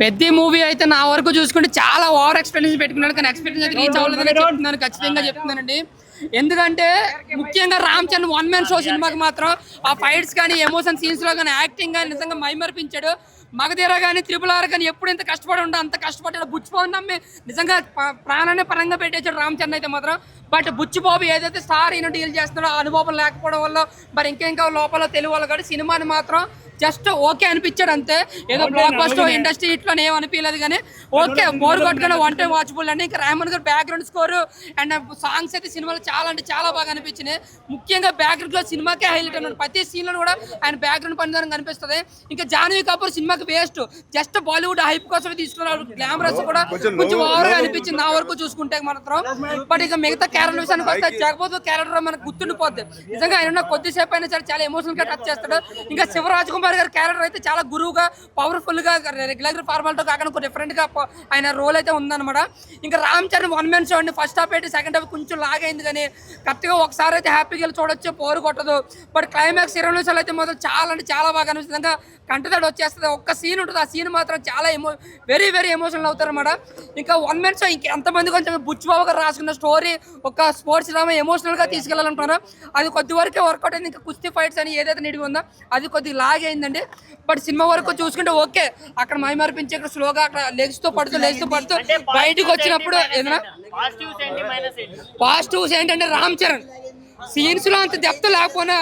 పెద్ద మూవీ అయితే నా వరకు చూసుకుంటే చాలా ఓవర్ ఎక్స్పెక్టేషన్ పెట్టుకున్నాను, కానీ ఎక్స్పెక్టేషన్ అయితే రీచ్ అవ్వలేదని చెప్తున్నాను, ఖచ్చితంగా చెప్తున్నానండి. ఎందుకంటే ముఖ్యంగా Ram Charan one man show సినిమాకి మాత్రం ఆ ఫైట్స్ కానీ ఎమోషన్ సీన్స్ లో కానీ యాక్టింగ్ కానీ నిజంగా మైమర్పించాడు. మగధీర కానీ త్రిపుల్ కానీ ఎప్పుడు ఎంత కష్టపడి ఉంటే అంత కష్టపడ్డాడు. బుచ్చిబాబు నమ్మి నిజంగా ప్రాణాన్ని పరంగా పెట్టేశాడు రామ్ చరణ్ అయితే మాత్రం. బట్ బుచ్చిబాబు ఏదైతే స్టార్ ఈయన డీల్ చేస్తున్నాడో ఆ అనుభవం లేకపోవడం వల్ల మరి ఇంకా లోపల తెలుగు వాళ్ళు కానీ సినిమాని మాత్రం జస్ట్ ఓకే అనిపించాడు అంతే. ఏదో బ్లాక్ బస్టర్ ఇండస్ట్రీ ఇట్లా ఏం అనిపించలేదు, కానీ ఓకే బోర్ కొట్టుకుని వన్ టైం వాచబుల్ అండి. ఇంకా రెహమాన్ గారు బ్యాక్గ్రౌండ్ స్కోర్ అండ్ సాంగ్స్ అయితే సినిమాలో చాలా అంటే చాలా బాగా అనిపించినాయి. ముఖ్యంగా బ్యాక్గ్రౌండ్ లో సినిమాకే హైలైట్ అన్నాడు. ప్రతి సీన్ లో కూడా ఆయన బ్యాక్గ్రౌండ్ పనిదానం కనిపిస్తుంది. ఇంకా జాహ్నవి కపూర్ సినిమాకి వేస్ట్, జస్ట్ బాలీవుడ్ హైప్ కోసం తీసుకున్నారు. గ్లామరస్ కూడా కొంచెం ఓవర్ గా అనిపించింది నా వరకు చూసుకుంటే మాత్రం. బట్ ఇక మిగతా క్యారెక్టర్ విషయానికి వస్తే జగపతి క్యారెక్టర్ మనకు గుర్తుండిపోద్ది. నిజంగా ఆయన కొద్దిసేపు అయినా సరే చాలా ఎమోషనల్ గా టచ్ చేస్తాడు. ఇంకా శివరాజ్ కుమార్ గారి క్యారెక్టర్ అయితే చాలా గురువుగా పవర్ఫుల్ గా రెగ్యులర్ ఫార్మాలిటీ కాకుండా డిఫరెంట్ గా ఆయన రోల్ అయితే ఉందన్నమాట. ఇంకా Ram Charan one man show అండి. ఫస్ట్ హాఫ్ అయితే సెకండ్ హాఫ్ కొంచెం లాగ్ అయింది, కానీ కరెక్ట్గా ఒకసారి అయితే హ్యాపీగా చూడొచ్చు, పోరు కొట్టదు. బట్ క్లైమాక్స్ 20 నిమిషాలు అయితే మాత్రం చాలా అంటే చాలా బాగా అనిపిస్తుంది. ఇంకా కంటతడి వచ్చేస్తుంది. ఒక్క సీన్ ఉంటుంది, ఆ సీన్ మాత్రం చాలా వెరీ వెరీ ఎమోషనల్ అవుతారు అన్నమాట. ఇంకా వన్ మ్యాన్ షో ఇంకెంతమంది కొంచెం బుచ్చిబాబు గారు రాసుకున్న స్టోరీ ఒక స్పోర్ట్స్ డ్రామా ఎమోషనల్ గా తీసుకెళ్లాలంటున్నారు. అది కొద్ది వరకే వర్కౌట్ అయింది. ఇంకా కుస్తీ ఫైట్స్ అని ఏదైతే నిడిగి ఉందో అది కొద్దిగా లాగ్ అయిందండి. బట్ సినిమా వరకు చూసుకుంటే ఓకే. అక్కడ మైమర్పించి ఇక్కడ స్లోగా అక్కడ లేస్తూ పడుతూ బయటకు వచ్చినప్పుడు ఏదైనా పాజిటివ్స్ ఏంటంటే రామ్ చరణ్ సీన్స్ లో అంత డెప్త్ లేకపోయినా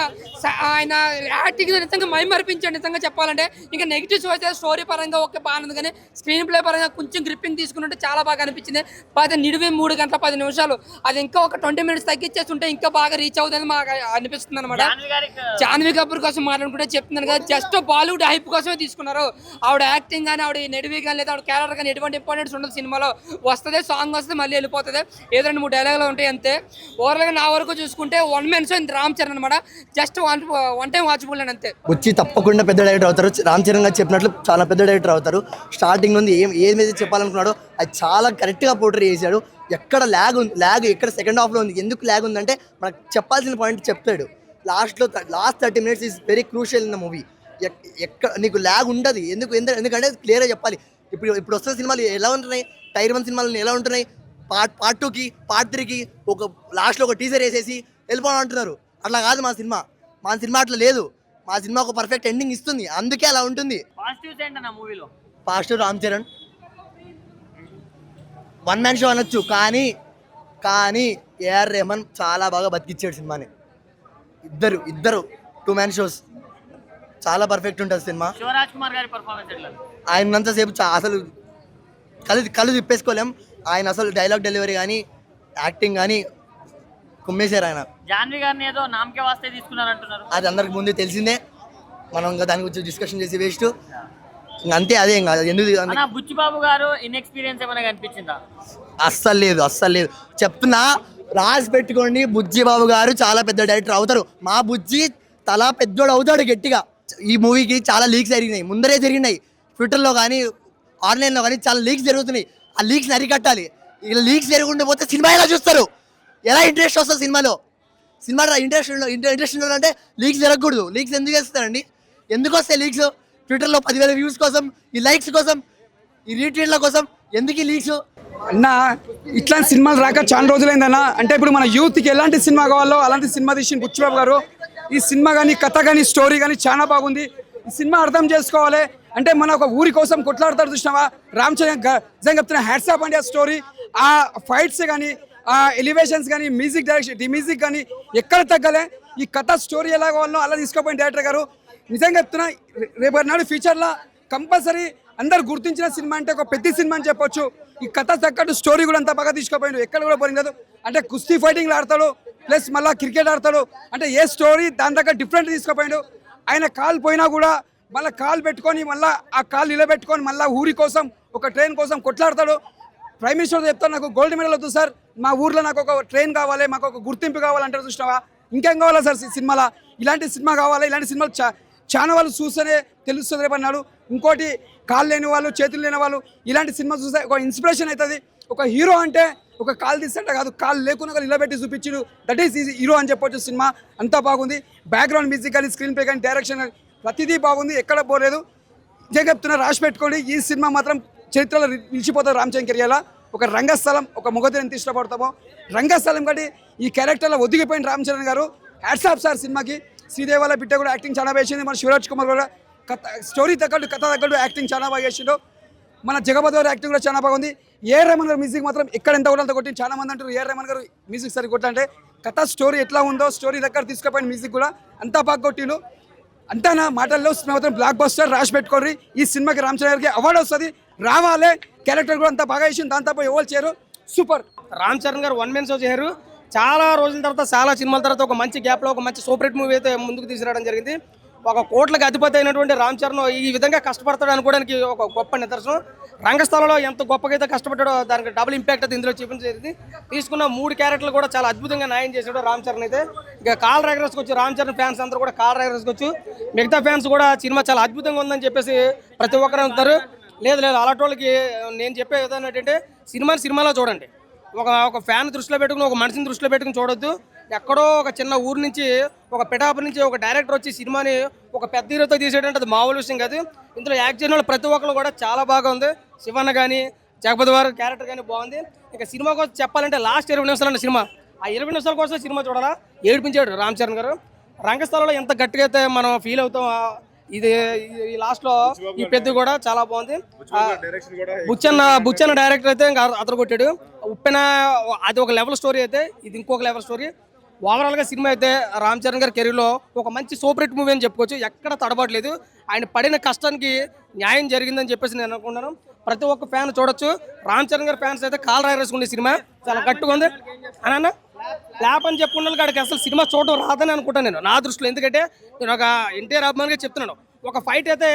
ఆయన యాక్టింగ్ నిజంగా మైమర్పించాడు నిజంగా చెప్పాలంటే. ఇంకా నెగిటివ్స్ అయితే స్టోరీ పరంగా ఓకే బాగుంది, కానీ స్క్రీన్ ప్లే పరంగా కొంచెం గ్రిప్పింగ్ తీసుకుంటే చాలా బాగా అనిపించింది. 3 గంటల 10 నిమిషాలు అది ఇంకా ఒక 20 మినిట్స్ తగ్గించేస్తుంటే ఇంకా బాగా రీచ్ అవుతుంది మాకు అనిపిస్తుంది అనమాట. జాహ్నవి కపూర్ కోసం మాట్లాడుకుంటే చెప్తున్నాను కదా, జస్ట్ బాలీవుడ్ హైప్ కోసమే తీసుకున్నారు. ఆవిడ యాక్టింగ్ కానీ ఆవిడ నెడివి కానీ లేదా ఆవిడ క్యారెక్టర్ కానీ ఎటువంటి ఇంపార్టెన్స్ ఉండదు సినిమాలో. వస్తుంది సాంగ్ వస్తుంది మళ్ళీ వెళ్ళిపోతుంది, ఏదో 2-3 డైలాగులు ఉంటాయి అంతే. ఓవరాల్గా నా వరకు చూసుకుంటే one man show Ram Charan అనమాట. జస్ట్ వన్ టైం వాచబుల్ అని అంతే. వచ్చి తప్పకుండా పెద్ద డైరెక్టర్ అవుతారు. రామ్ చరణ్ గారు చెప్పినట్లు చాలా పెద్ద డైరెక్టర్ అవుతారు. స్టార్టింగ్ నుండి ఏది చెప్పాలనుకున్నాడో అది చాలా కరెక్ట్గా పోర్ట్రే చేశాడు. ఎక్కడ ల్యాగ్ ఎక్కడ సెకండ్ హాఫ్లో ఉంది, ఎందుకు ల్యాగ్ ఉందంటే మనకు చెప్పాల్సిన పాయింట్ చెప్తాడు. Last 30 minutes is very crucial in the movie. ఎక్కడ నీకు ల్యాగ్ ఉండదు, ఎందుకంటే క్లియర్గా చెప్పాలి. ఇప్పుడు వస్తున్న సినిమాలు ఎలా ఉంటున్నాయి, టైర్ 1 సినిమాలు ఎలా ఉంటున్నాయి, పార్ట్ 2కి పార్ట్ 3కి ఒక లాస్ట్లో ఒక టీజర్ వేసేసి వెళ్ళిపోవడం అంటున్నారు. అట్లా కాదు మా సినిమా అట్లా లేదు. మా సినిమా ఒక పర్ఫెక్ట్ ఎండింగ్ ఇస్తుంది, అందుకే అలా ఉంటుంది. Positive Ram Charan one man show అనొచ్చు, కానీ ఏఆర్ రెహమాన్ చాలా బాగా బతికిచ్చాడు సినిమాని. ఇద్దరు 2 మ్యాన్ షోస్ చాలా పర్ఫెక్ట్ ఉంటుంది సినిమా. ఆయనంతసేపు అసలు కళ్ళు తిప్పేసుకోలేం. ఆయన అసలు డైలాగ్ డెలివరీ కానీ యాక్టింగ్ కానీ కుమ్మేశారు. ఆయన జాహ్నవి గారిని ఏదో నామకే వాస్తే తీసుకున్నారంటున్నారు. అది అందరికి ముందే తెలిసిందే, మనం ఇంకా దాని గురించి డిస్కషన్ చేసి వేస్ట్. అంతే, అదే ఇంకా ఎందుకు. బుచ్చిబాబు గారు ఇన్ఎక్స్పీరియన్స్ ఏమైనా కనిపించిందా? అస్సలు లేదు. చెప్తున్నా, రాసి పెట్టుకోండి, బుచ్చిబాబు గారు చాలా పెద్ద డైరెక్టర్ అవుతారు. మా బుజ్జి తలా పెద్దోడు అవుతాడు గట్టిగా. ఈ మూవీకి చాలా లీక్స్ ముందరే జరిగినాయి. ట్విట్టర్లో కానీ ఆన్లైన్లో కానీ చాలా లీక్స్ జరుగుతున్నాయి. ఆ లీక్స్ని అరికట్టాలి. ఇలా లీక్స్ జరగకుండా పోతే సినిమా ఎలా చూస్తారు, ఎలా ఇంట్రెస్ట్ వస్తుంది సినిమా ఇంట్రెస్ట్ అంటే లీక్స్ జరగకూడదు. లీక్స్ ఎందుకు వేస్తారండి? ఎందుకు వస్తాయి లీక్స్? ట్విట్టర్లో 10,000 వ్యూస్ కోసం, ఈ లైక్స్ కోసం, ఈ రీట్వీట్ల కోసం ఎందుకు ఈ లీక్స్? అన్న ఇట్లాంటి సినిమాలు రాక చాలా రోజులైందన్న. అంటే ఇప్పుడు మన యూత్కి ఎలాంటి సినిమా కావాలో అలాంటి సినిమా తీసిన బుచ్చిబాబు గారు. ఈ సినిమా కానీ కథ కానీ స్టోరీ కానీ చాలా బాగుంది. ఈ సినిమా అర్థం చేసుకోవాలి అంటే మన ఒక ఊరి కోసం కొట్లాడతాడు చూసినావా రామ్ చరణ్. నిజంగా చెప్తున్నా, హ్యాట్స్ ఆఫ్ అండి. ఆ స్టోరీ, ఆ ఫైట్స్ కానీ, ఆ ఎలివేషన్స్ కానీ, మ్యూజిక్ డైరెక్షన్, ది మ్యూజిక్ కానీ ఎక్కడ తగ్గలే. ఈ కథ స్టోరీ ఎలా కావాలో అలా తీసుకోపోయిన డైరెక్టర్ గారు. నిజంగా చెప్తున్నా, రేపు నాడు ఫ్యూచర్లో కంపల్సరీ అందరు గుర్తించిన సినిమా అంటే ఒక పెద్ద సినిమా అని చెప్పొచ్చు. ఈ కథ తగ్గట్టు స్టోరీ కూడా అంత బాగా తీసుకుపోయాడు, ఎక్కడ కూడా పోయింది లేదు. అంటే కుస్తీ ఫైటింగ్లు ఆడతాడు, ప్లస్ మళ్ళీ క్రికెట్ ఆడతాడు. అంటే ఏ స్టోరీ దాని దగ్గర డిఫరెంట్ తీసుకుపోయాడు. ఆయన కాల్ పోయినా కూడా మళ్ళీ కాల్ పెట్టుకొని మళ్ళీ ఆ కాల్ నిలబెట్టుకొని మళ్ళీ ఊరి కోసం, ఒక ట్రైన్ కోసం కొట్లాడతాడు. ప్రైమ్ మినిస్టర్ చెప్తారు, నాకు గోల్డ్ మెడల్ వద్దు సార్, మా ఊర్లో నాకు ఒక ట్రైన్ కావాలి, మాకు ఒక గుర్తింపు కావాలంటారు చూసినావా. ఇంకేం కావాలా సార్ సినిమాలో? ఇలాంటి సినిమా కావాలి. ఇలాంటి సినిమాలు చాలా వాళ్ళు చూస్తేనే తెలుస్తుంది రేపు అన్నాడు. ఇంకోటి, కాళ్ళు లేని వాళ్ళు, చేతులు లేని వాళ్ళు ఇలాంటి సినిమా చూస్తే ఒక ఇన్స్పిరేషన్ అవుతుంది. ఒక హీరో అంటే ఒక కాలు తీస్తుంటే కాదు, కాలు లేకుండా నిలబెట్టి చూపించాడు, దట్ ఈస్ హీరో అని చెప్పొచ్చు. సినిమా అంతా బాగుంది. బ్యాక్గ్రౌండ్ మ్యూజిక్ కానీ, స్క్రీన్ ప్లే కానీ, డైరెక్షన్ కానీ ప్రతిదీ బాగుంది, ఎక్కడ పోలేదు. చెప్తున్నా రాసి పెట్టుకోండి. ఈ సినిమా మాత్రం చరిత్రలో నిలిచిపోతారు. రామ్ చరణ్ కెరియర్లో ఒక రంగస్థలం, ఒక మొగతిని ఎంత ఇష్టపడతామో రంగస్థలం కాబట్టి ఈ క్యారెక్టర్లో ఒదిగిపోయిన రామ్ చరణ్ గారు. హ్యాట్స్ ఆఫ్ సార్ సినిమాకి. శ్రీదేవాల బిడ్డ కూడా యాక్టింగ్ చాలా బాగా చేసింది. మన శివరాజ్ కుమార్ కూడా స్టోరీ తగ్గట్టు కథ తగ్గట్టు యాక్టింగ్ చాలా బాగా చేసిండు. మన జగపతి గారు యాక్టింగ్ కూడా చాలా బాగుంది. ఏఆర్ రెహమాన్ గారు మ్యూజిక్ మాత్రం ఎక్కడ ఎంత కూడా కొట్టి చాలా మంది అంటారు ఏఆర్ రెహమాన్ గారు మ్యూజిక్ సరి కొట్టంటే కథ స్టోరీ ఎట్లా ఉందో స్టోరీ దగ్గర తీసుకుపోయిన మ్యూజిక్ కూడా అంతా బాగా కొట్టిండు. అంతా నా మాటల్లో మాత్రం బ్లాక్ బస్టర్ రాసి పెట్టుకోర్రి. ఈ సినిమాకి రామ్ చరణ్ గారికి అవార్డు వస్తుంది, రావాలి. క్యారెక్టర్ కూడా అంతా బాగా చేసింది, దాంతో ఎవరు చేయరు. సూపర్. రామ్ చరణ్ గారు 1 man షో చేశారు. చాలా రోజుల తర్వాత, చాలా సినిమాల తర్వాత ఒక మంచి గ్యాప్లో ఒక మంచి సూపర్ హిట్ మూవీ అయితే ముందుకు తీసుకురావడం జరిగింది. ఒక కోట్లకు అధిపతి అయినటువంటి రామ్ చరణ్ ఈ విధంగా కష్టపడతాడు అనుకోవడానికి ఒక గొప్ప నిదర్శనం. రంగస్థలంలో ఎంత గొప్పగా అయితే కష్టపడ్డాడో దానికి డబుల్ ఇంపాక్ట్ అయితే ఇందులో చూపించేది. తీసుకున్న 3 క్యారెక్టర్లు కూడా చాలా అద్భుతంగా న్యాయం చేశాడు రామ్ చరణ్ అయితే. ఇక కాల్ రైడర్స్కి వచ్చి రామ్ చరణ్ ఫ్యాన్స్ అందరూ కూడా కాల్ రైడర్స్కి వచ్చి మిగతా ఫ్యాన్స్ కూడా సినిమా చాలా అద్భుతంగా ఉందని చెప్పేసి ప్రతి ఒక్కరు అంటారు. లేదు అలాంటి వాళ్ళకి నేను చెప్పే విధానం ఏంటంటే సినిమాలో చూడండి. ఒక ఫ్యాన్ దృష్టిలో పెట్టుకుని, ఒక మనిషిని దృష్టిలో పెట్టుకుని చూడొద్దు. ఎక్కడో ఒక చిన్న ఊరు నుంచి, ఒక పిఠాపు నుంచి ఒక డైరెక్టర్ వచ్చి సినిమాని ఒక పెద్ద హీరోతో తీసేటంటే అది మామూలు విషయం కాదు. ఇందులో యాక్ట్ చేసిన వాళ్ళు ప్రతి ఒక్కరు కూడా చాలా బాగా ఉంది. శివన్న కానీ, జగపతి వారి క్యారెక్టర్ కానీ బాగుంది. ఇక సినిమా కోసం చెప్పాలంటే లాస్ట్ 20 నిమిషాలు అన్న సినిమా. ఆ 20 నిమిషాల కోసం సినిమా చూడాలా, ఏడిపించాడు రామ్ చరణ్ గారు. రంగస్థలంలో ఎంత గట్టిగా అయితే మనం ఫీల్ అవుతాం. ఇది ఈ లాస్ట్లో ఈ పెద్ద కూడా చాలా బాగుంది. బుచ్చన్న డైరెక్టర్ అయితే ఇంకా అతను కొట్టాడు. ఉప్పెన అది ఒక లెవెల్ స్టోరీ అయితే ఇది ఇంకొక లెవెల్ స్టోరీ. ఓవరాల్గా సినిమా అయితే రామ్ చరణ్ గారి కెరీర్లో ఒక మంచి సూపర్ హిట్ మూవీ అని చెప్పుకోవచ్చు. ఎక్కడ తడబడలేదు. ఆయన పడిన కష్టానికి న్యాయం జరిగిందని చెప్పేసి నేను అనుకుంటున్నాను. ప్రతి ఒక్క ఫ్యాన్ చూడొచ్చు. రామ్ చరణ్ గారి ఫ్యాన్స్ అయితే కాల్ రాయరేసుకునే సినిమా చాలా గట్టిగా ఉంది. అన్న ల్యాప్ అని చెప్పుకున్న కాడికి అసలు సినిమా చూడడం రాదని అనుకుంటాను నేను, నా దృష్టిలో. ఎందుకంటే నేను ఒక ఎన్టీఆర్ అభిమానిగా చెప్తున్నాను. ఒక ఫైట్ అయితే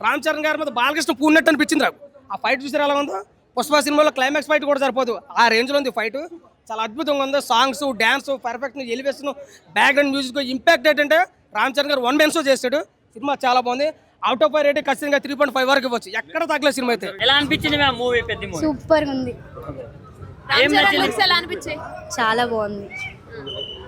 రామ్ చరణ్ గారి మీద బాలకృష్ణ పూన్నట్టు అనిపించింది నాకు. ఆ ఫైట్ చూసారు ఎలా ఉందో. పుష్ప సినిమాలో క్లైమాక్స్ ఫైట్ కూడా సరిపోదు, ఆ రేంజ్లో ఉంది ఫైట్. చాలా అద్భుతంగా ఉంది. Songs, dance, perfect elevation, background music, impact ఏంటంటే రామ్ చరణ్ గారు 1 man షో చేస్తాడు. సినిమా చాలా బాగుంది. అవుట్ ఆఫ్ 5 రేటింగ్ ఖచ్చితంగా 3.5 వరకు ఇవ్వచ్చు. ఎక్కడ తగ్గలేదు సినిమా అయితే. ఎలా అనిపించింది మ్యామ్ మూవీ? పెద్ద మూవీ సూపర్ గా ఉంది. ఎలా అనిపించాయి? చాలా బాగుంది.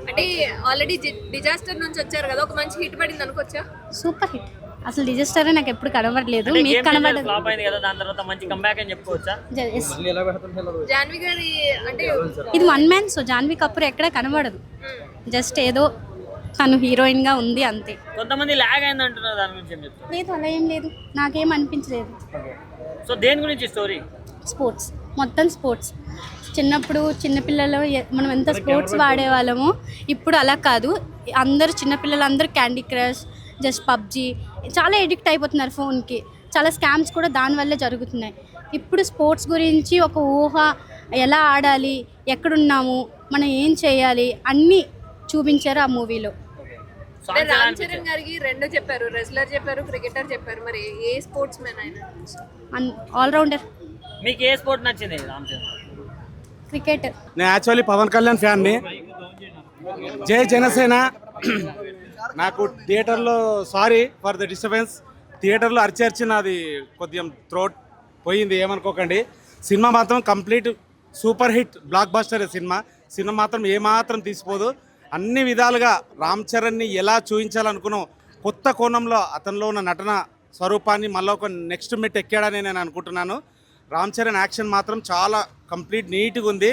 అంటే ఆల్రెడీ డిజాస్టర్ నుంచి వచ్చారు కదా, ఒక మంచి హిట్ పడింది అనుకోవచ్చా? Super hit. అసలు డిజాస్టర్ నాకు ఎప్పుడు కనబడలేదు, మీకు కనబడదు. ఫ్లాప్ అయింది కదా, దాని తర్వాత మంచి కంబ్యాక్ అని చెప్పుకోవచ్చా? జాన్వి గారి అంటే ఇది 1 man షో. జాన్వీ కపూర్ ఎక్కడ కనబడదు. జస్ట్ ఏదో తను హీరోయిన్ గా ఉంది అంతే. కొంతమంది లాగ్ అయింది అంటున్నారు, దాని గురించి ఏం చెప్తారు? లేదు, అలా ఏం లేదు, నాకేం అనిపించలేదు. సో దేని గురించి స్టోరీ? స్పోర్ట్స్, మొత్తం స్పోర్ట్స్. చిన్నప్పుడు చిన్నపిల్లలు మనం ఎంత స్పోర్ట్స్ వాడేవాళ్ళమో ఇప్పుడు అలా కాదు. అందరూ చిన్నపిల్లలు అందరూ క్యాండీ క్రష్, జస్ట్ పబ్జీ చాలా ఎడిక్ట్ అయిపోతున్నారు ఫోన్కి. చాలా స్కామ్స్ కూడా దానివల్లే జరుగుతున్నాయి. ఇప్పుడు స్పోర్ట్స్ గురించి ఒక ఊహ, ఎలా ఆడాలి, ఎక్కడున్నాము, మనం ఏం చేయాలి అన్నీ చూపించారు ఆ మూవీలో. రామ్ చరణ్ గారికి 2 చెప్పారు, రెస్లర్ చెప్పారు, క్రికెటర్ చెప్పారు. మరి ఏ స్పోర్ట్స్ మ్యాన్ ఆయన? ఆల్రౌండర్. మీకు ఏ స్పోర్ట్ నచ్చింది రామ్ చరణ్? క్రికెట్. నేను యాక్చువల్లీ పవన్ కళ్యాణ్ ఫ్యాన్ని. జై జనసేన. నాకు థియేటర్లో, సారీ ఫర్ ద డిస్టర్బెన్స్, థియేటర్లో అరిచి నాది కొద్దిగా థ్రోట్ పోయింది, ఏమనుకోకండి. సినిమా మాత్రం complete super hit, block buster. Cinema మాత్రం ఏమాత్రం తీసిపోదు. అన్ని విధాలుగా రామ్ చరణ్ని ఎలా చూపించాలనుకున్నాం, కొత్త కోణంలో అతనిలో ఉన్న నటన స్వరూపాన్ని మళ్ళీ ఒక నెక్స్ట్ మెట్ ఎక్కాడని నేను అనుకుంటున్నాను. రామ్ చరణ్ యాక్షన్ మాత్రం చాలా కంప్లీట్ నీట్గా ఉంది.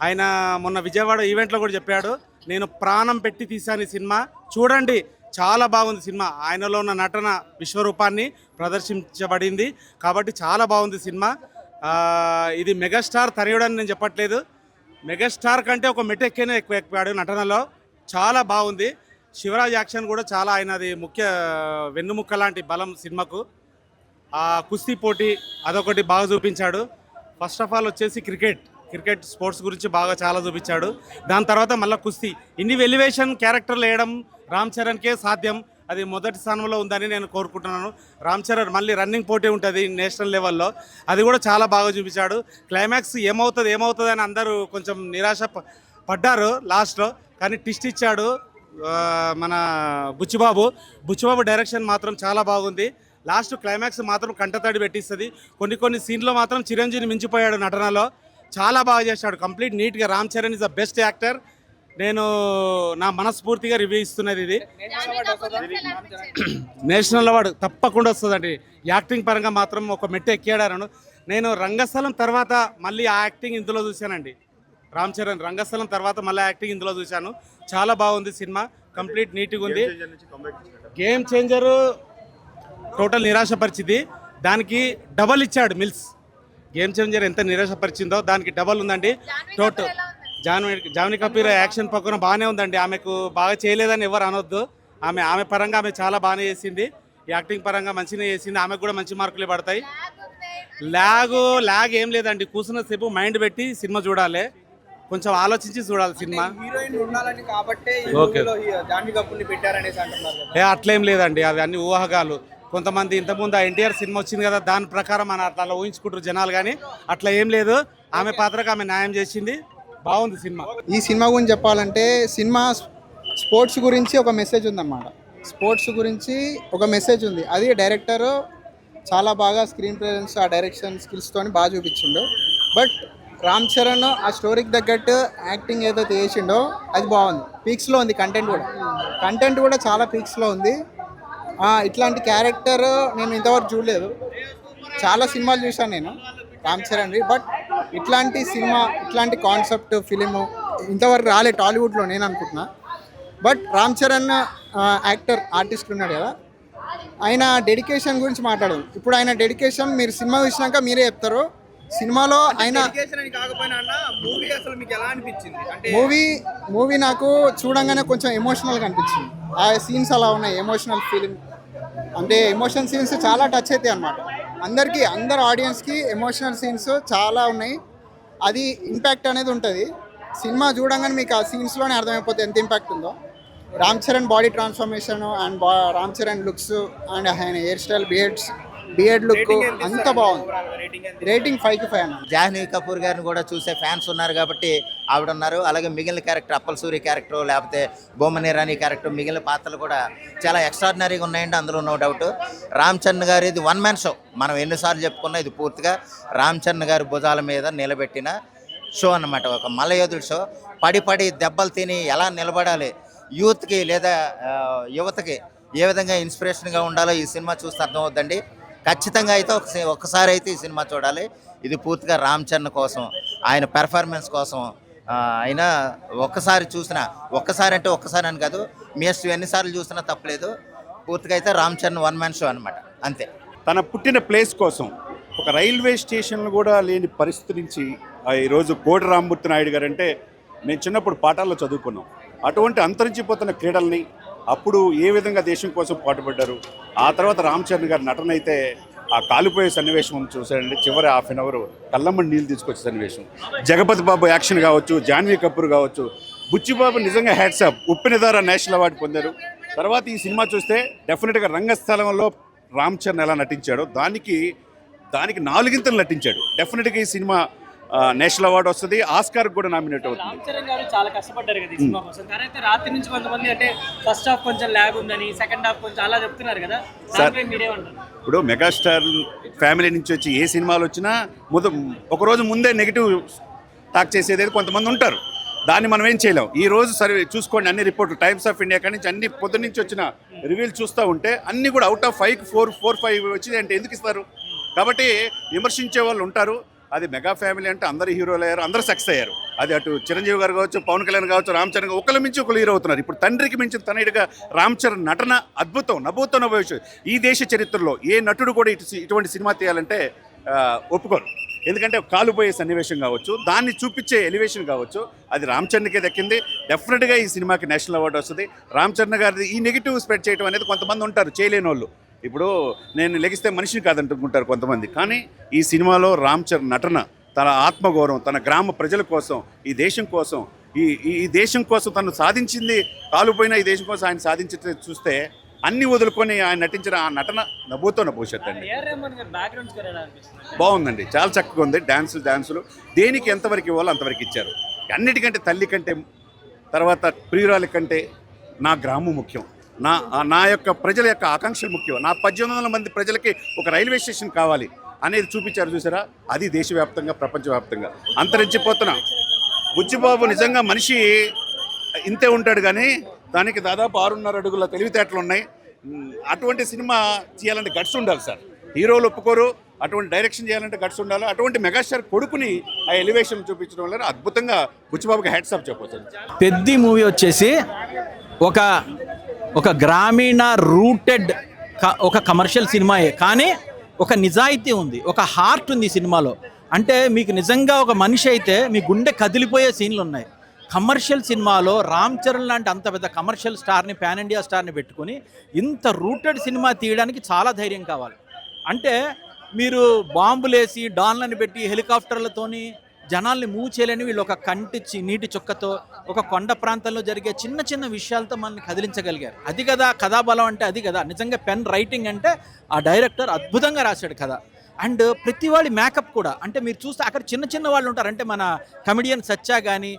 ఆయన మొన్న విజయవాడ ఈవెంట్లో కూడా చెప్పాడు, నేను ప్రాణం పెట్టి తీశాను ఈ సినిమా, చూడండి చాలా బాగుంది సినిమా. ఆయనలో ఉన్న నటన విశ్వరూపాన్ని ప్రదర్శించబడింది కాబట్టి చాలా బాగుంది సినిమా. ఇది మెగాస్టార్ తనయుడని నేను చెప్పట్లేదు, మెగాస్టార్ కంటే ఒక మెటెక్కేనే ఎక్కువాడు నటనలో. చాలా బాగుంది. శివరాజ్ యాక్షన్ కూడా చాలా, ఆయనది ముఖ్య వెన్నుముక్క లాంటి బలం సినిమాకు. ఆ కుస్తీ పోటీ అదొకటి బాగా చూపించాడు. ఫస్ట్ ఆఫ్ ఆల్ వచ్చేసి క్రికెట్ స్పోర్ట్స్ గురించి బాగా చాలా చూపించాడు. దాని తర్వాత మళ్ళీ కుస్తీ, ఇన్ని ఎలివేషన్ క్యారెక్టర్లు వేయడం రామ్ చరణ్కే సాధ్యం. అది మొదటి స్థానంలో ఉందని నేను కోరుకుంటున్నాను. రామ్ చరణ్ మళ్ళీ రన్నింగ్ పోటీ ఉంటుంది నేషనల్ లెవెల్లో, అది కూడా చాలా బాగా చూపించాడు. క్లైమాక్స్ ఏమవుతుంది అని అందరూ కొంచెం నిరాశ పడ్డారు లాస్ట్లో, కానీ ట్విస్ట్ ఇచ్చాడు మన బుచ్చిబాబు డైరెక్షన్ మాత్రం చాలా బాగుంది. లాస్ట్ క్లైమాక్స్ మాత్రం కంటతడి పెట్టిస్తుంది. కొన్ని సీన్లో మాత్రం చిరంజీవిని మించిపోయాడు నటనలో, చాలా బాగా చేశాడు. కంప్లీట్ నీట్గా Ram Charan is the best actor. నేను నా మనస్ఫూర్తిగా రివ్యూ ఇస్తున్నది ఇది. నేషనల్ అవార్డు తప్పకుండా వస్తుందండి. యాక్టింగ్ పరంగా మాత్రం ఒక మెట్టు ఎక్కాడాను. నేను రంగస్థలం తర్వాత మళ్ళీ ఆ యాక్టింగ్ ఇందులో చూశానండి. రామ్ చరణ్ రంగస్థలం తర్వాత మళ్ళీ యాక్టింగ్ ఇందులో చూశాను. చాలా బాగుంది సినిమా, కంప్లీట్ నీట్గా ఉంది. గేమ్ చేంజరు టోటల్ నిరాశపరిచింది, దానికి డబల్ ఇచ్చాడు మిల్స్. గేమ్ చేంజర్ ఎంత నిరాశపరిచిందో దానికి డబల్ ఉందండి. టోటల్ జాన్వీ కపూర్ యాక్షన్ పక్కన బాగానే ఉందండి. ఆమెకు బాగా చేయలేదని ఎవరు అనొద్దు. ఆమె పరంగా ఆమె చాలా బాగానే చేసింది. యాక్టింగ్ పరంగా మంచిగా చేసింది. ఆమెకు కూడా మంచి మార్కులు పడతాయి. ల్యాగ్ ఏం లేదండి. కూర్చున్న సేపు మైండ్ పెట్టి సినిమా చూడాలి, కొంచెం ఆలోచించి చూడాలి సినిమా. హీరోయిన్ ఉండాలని కాబట్టి ఓకే, జాన్వీ కపూర్ని పెట్టారనేసి అంటున్నారు. అట్లేం లేదండి, అవి అన్ని ఊహాగాలు. కొంతమంది ఇంతకుముందు ఎన్టీఆర్ సినిమా వచ్చింది కదా, దాని ప్రకారం మన అట్లా ఊహించుకుంటారు జనాలు, కానీ అట్లా ఏం లేదు. ఆమె పాత్రకు ఆమె న్యాయం చేసింది, బాగుంది సినిమా. ఈ సినిమా గురించి చెప్పాలంటే సినిమా స్పోర్ట్స్ గురించి ఒక మెసేజ్ ఉందన్నమాట. స్పోర్ట్స్ గురించి ఒక మెసేజ్ ఉంది. అది డైరెక్టర్ చాలా బాగా స్క్రీన్ ప్రెజెన్స్, ఆ డైరెక్షన్ స్కిల్స్తో బాగా చూపించిండు. బట్ రామ్ చరణ్ ఆ స్టోరీకి తగ్గట్టు యాక్టింగ్ ఏదైతే చేసిండో అది బాగుంది. పీక్స్లో ఉంది. కంటెంట్ కూడా చాలా పీక్స్లో ఉంది. ఇట్లాంటి క్యారెక్టర్ నేను ఇంతవరకు చూడలేదు. చాలా సినిమాలు చూశాను నేను రామ్ చరణ్వి, బట్ ఇట్లాంటి కాన్సెప్ట్ ఫిలిము ఇంతవరకు రాలే టాలీవుడ్లో నేను అనుకుంటున్నా. బట్ రామ్ చరణ్ ఆర్టిస్ట్ ఉన్నాడు కదా, ఆయన డెడికేషన్ గురించి మాట్లాడదు. ఇప్పుడు ఆయన డెడికేషన్ మీరు సినిమా చూసినాక మీరే చెప్తారు. సినిమాలో ఆయన మూవీ నాకు చూడంగానే కొంచెం ఎమోషనల్గా అనిపించింది. ఆ సీన్స్ అలా ఉన్నాయి, ఎమోషనల్ ఫీలింగ్ అంటే ఎమోషనల్ సీన్స్ చాలా టచ్ అవుతాయి అన్నమాట. అందరు ఆడియన్స్కి ఎమోషనల్ సీన్స్ చాలా ఉన్నాయి. అది ఇంపాక్ట్ అనేది ఉంటుంది. సినిమా చూడంగానే మీకు ఆ సీన్స్లోనే అర్థమైపోతుంది ఎంత ఇంపాక్ట్ ఉందో. Ram Charan body transformation and Ram Charan looks and ఆయన హెయిర్ స్టైల్, బియర్డ్ లుక్ అంత బాగుంది. రేటింగ్ 5కి 5 అన్న. జాహ్నవి కపూర్ గారిని కూడా చూసే ఫ్యాన్స్ ఉన్నారు కాబట్టి ఆవిడ ఉన్నారు. అలాగే మిగిలిన క్యారెక్టర్ అప్పల్ సూరి క్యారెక్టర్, లేకపోతే బొమ్మని రాణి క్యారెక్టర్, మిగిలిన పాత్రలు కూడా చాలా ఎక్స్ట్రాడినరీగా ఉన్నాయండి, అందులో నో డౌట్. రామ్ చరణ్ గారు ఇది వన్ మ్యాన్ షో. మనం ఎన్నిసార్లు చెప్పుకున్నా ఇది పూర్తిగా రామ్ చరణ్ గారి భుజాల మీద నిలబెట్టిన షో అన్నమాట. ఒక మల్లయోధుల షో. పడి దెబ్బలు తిని ఎలా నిలబడాలి, యూత్కి లేదా యువతకి ఏ విధంగా ఇన్స్పిరేషన్గా ఉండాలో ఈ సినిమా చూస్తే అర్థమవుద్దండి. ఖచ్చితంగా అయితే ఒక్కసారి అయితే ఈ సినిమా చూడాలి. ఇది పూర్తిగా రామ్ చరణ్ కోసం, ఆయన పెర్ఫార్మెన్స్ కోసం. ఆయన ఒక్కసారి అంటే ఒక్కసారి అని కాదు, మీ ఎన్నిసార్లు చూసినా తప్పలేదు. పూర్తిగా అయితే Ram Charan one man show అనమాట, అంతే. తన పుట్టిన ప్లేస్ కోసం ఒక రైల్వే స్టేషన్లు కూడా లేని పరిస్థితి నుంచి ఈరోజు కోడి రామ్మూర్తి నాయుడు గారు అంటే మేము చిన్నప్పుడు పాఠాల్లో చదువుకున్నాం. అటువంటి అంతరించిపోతున్న క్రీడల్ని అప్పుడు ఏ విధంగా దేశం కోసం పాటుపడ్డారు. ఆ తర్వాత రామ్ చరణ్ గారి నటన అయితే ఆ కాలిపోయే సన్నివేశం చూసారండి. చివరి హాఫ్ అన్ అవర్ కళ్ళమ్మడి నీళ్ళు తీసుకొచ్చే సన్నివేశం. జగపతి బాబు యాక్షన్ కావచ్చు, జాన్వీ కపూర్ కావచ్చు, బుచ్చిబాబు నిజంగా హ్యాట్స్ ఆఫ్. ఉప్పెన ద్వారా నేషనల్ అవార్డు పొందారు. తర్వాత ఈ సినిమా చూస్తే డెఫినెట్గా రంగస్థలంలో రామ్ చరణ్ ఎలా నటించాడో దానికి 4 నటించాడు. డెఫినెట్గా ఈ సినిమా నేషనల్ అవార్డు వస్తుంది, ఆస్కార్ కూడా నామినేట్ అవుతుంది. రామ్ చరణ్ గారు చాలా కష్టపడ్డారు కదా ఈ సినిమా కోసం. కానీ అయితే రాత్రి నుంచి కొంతమంది అంటే ఫస్ట్ హాఫ్ కొంచెం ల్యాగ్ ఉందని, సెకండ్ హాఫ్ కొంచెం అలా చెప్తున్నారు కదా, దానిపై మీరేమంటారు? ఇప్పుడు మెగాస్టార్ ఫ్యామిలీ నుంచి వచ్చి ఏ సినిమాలు వచ్చినా ఒకరోజు ముందే నెగిటివ్ టాక్ చేసేది కొంతమంది ఉంటారు. దాన్ని మనం ఏం చేయలేం. ఈ రోజు సర్వే చూసుకోండి, అన్ని రిపోర్ట్లు టైమ్స్ ఆఫ్ ఇండియా కానీ అన్ని పొద్దు నుంచి వచ్చిన రివ్యూలు చూస్తూ ఉంటే అన్ని కూడా అవుట్ ఆఫ్ 5కి 4-5 వచ్చింది అంటే ఎందుకు ఇస్తారు? కాబట్టి విమర్శించే వాళ్ళు ఉంటారు. అది మెగా ఫ్యామిలీ అంటే అందరు హీరోలు అయ్యారు, అందరూ సక్సెస్ అయ్యారు. అది అటు చిరంజీవి గారు కావచ్చు, పవన్ కళ్యాణ్ కావచ్చు, రామ్ చరణ్ ఒకళ్ళ మించి ఒకళ్ళు హీరో అవుతున్నారు. ఇప్పుడు తండ్రికి మించిన తనయుడిగా రామ్ చరణ్ నటన అద్భుతం, నభూతో భవిష్యత్. ఈ దేశ చరిత్రలో ఏ నటుడు కూడా ఇటువంటి సినిమా తీయాలంటే ఒప్పుకోరు. ఎందుకంటే కాలుపోయే సన్నివేశం కావచ్చు, దాన్ని చూపించే ఎలివేషన్ కావచ్చు, అది రామ్ చరణ్కే దక్కింది. డెఫినెట్గా ఈ సినిమాకి నేషనల్ అవార్డు వస్తుంది. రామ్ చరణ్ గారిది ఈ నెగిటివ్ స్ప్రెడ్ చేయడం అనేది కొంతమంది ఉంటారు, చేయలేని వాళ్ళు. ఇప్పుడు నేను లెగిస్తే మనిషిని కాదంటుకుంటారు కొంతమంది. కానీ ఈ సినిమాలో రామ్ చరణ్ నటన, తన ఆత్మగౌరవం, తన గ్రామ ప్రజల కోసం, ఈ దేశం కోసం, ఈ దేశం కోసం తను సాధించింది, కాలుపోయిన ఈ దేశం కోసం ఆయన సాధించి చూస్తే అన్ని వదులుకొని ఆయన నటించిన ఆ నటన నభూతో భవిష్యత్ అండి. బాగుందండి, చాలా చక్కగా ఉంది. డాన్సులు దేనికి ఎంతవరకు ఇవ్వాలో అంతవరకు ఇచ్చారు. అన్నిటికంటే తల్లి కంటే, తర్వాత ప్రియురాలి కంటే నా గ్రామం ముఖ్యం, నా యొక్క ప్రజల యొక్క ఆకాంక్షలు ముఖ్యం, నా 1800 మంది ప్రజలకి ఒక రైల్వే స్టేషన్ కావాలి అనేది చూపించారు. చూసారా? అది దేశవ్యాప్తంగా, ప్రపంచవ్యాప్తంగా అంతరించిపోతున్న బుచ్చిబాబు నిజంగా మనిషి ఇంతే ఉంటాడు కానీ దానికి దాదాపు 6.5 అడుగుల తెలివితేటలు ఉన్నాయి. అటువంటి సినిమా చేయాలంటే గట్స్ ఉండాలి సార్. హీరోలు ఒప్పుకోరు, అటువంటి డైరెక్షన్ చేయాలంటే గట్స్ ఉండాలి. అటువంటి మెగాస్టార్ కొడుకుని ఆ ఎలివేషన్ చూపించడం వల్ల అద్భుతంగా బుచ్చిబాబుకి హ్యాట్స్ ఆఫ్ చెప్పవచ్చు. పెద్ది మూవీ వచ్చేసి ఒక గ్రామీణ రూటెడ్ ఒక కమర్షియల్ సినిమాయే, కానీ ఒక నిజాయితీ ఉంది, ఒక హార్ట్ ఉంది ఈ సినిమాలో. అంటే మీకు నిజంగా ఒక మనిషి అయితే మీ గుండె కదిలిపోయే సీన్లు ఉన్నాయి. కమర్షియల్ సినిమాలో రామ్ చరణ్ లాంటి అంత పెద్ద కమర్షియల్ స్టార్ని, పాన్ ఇండియా స్టార్ని పెట్టుకుని ఇంత రూటెడ్ సినిమా తీయడానికి చాలా ధైర్యం కావాలి. అంటే మీరు బాంబులేసి డాన్లను పెట్టి హెలికాప్టర్లతోని జనాల్ని మూవ్ చేయలేని వీళ్ళు ఒక నీటి చుక్కతో ఒక కొండ ప్రాంతంలో జరిగే చిన్న చిన్న విషయాలతో మనల్ని కదిలించగలిగారు. అది కదా కథాబలం అంటే, అది కదా నిజంగా పెన్ రైటింగ్ అంటే. ఆ డైరెక్టర్ అద్భుతంగా రాశాడు కథ. అండ్ ప్రతి వాళ్ళ మేకప్ కూడా, అంటే మీరు చూస్తే అక్కడ చిన్న చిన్న వాళ్ళు ఉంటారు. అంటే మన కమెడియన్ సచ్చా కానీ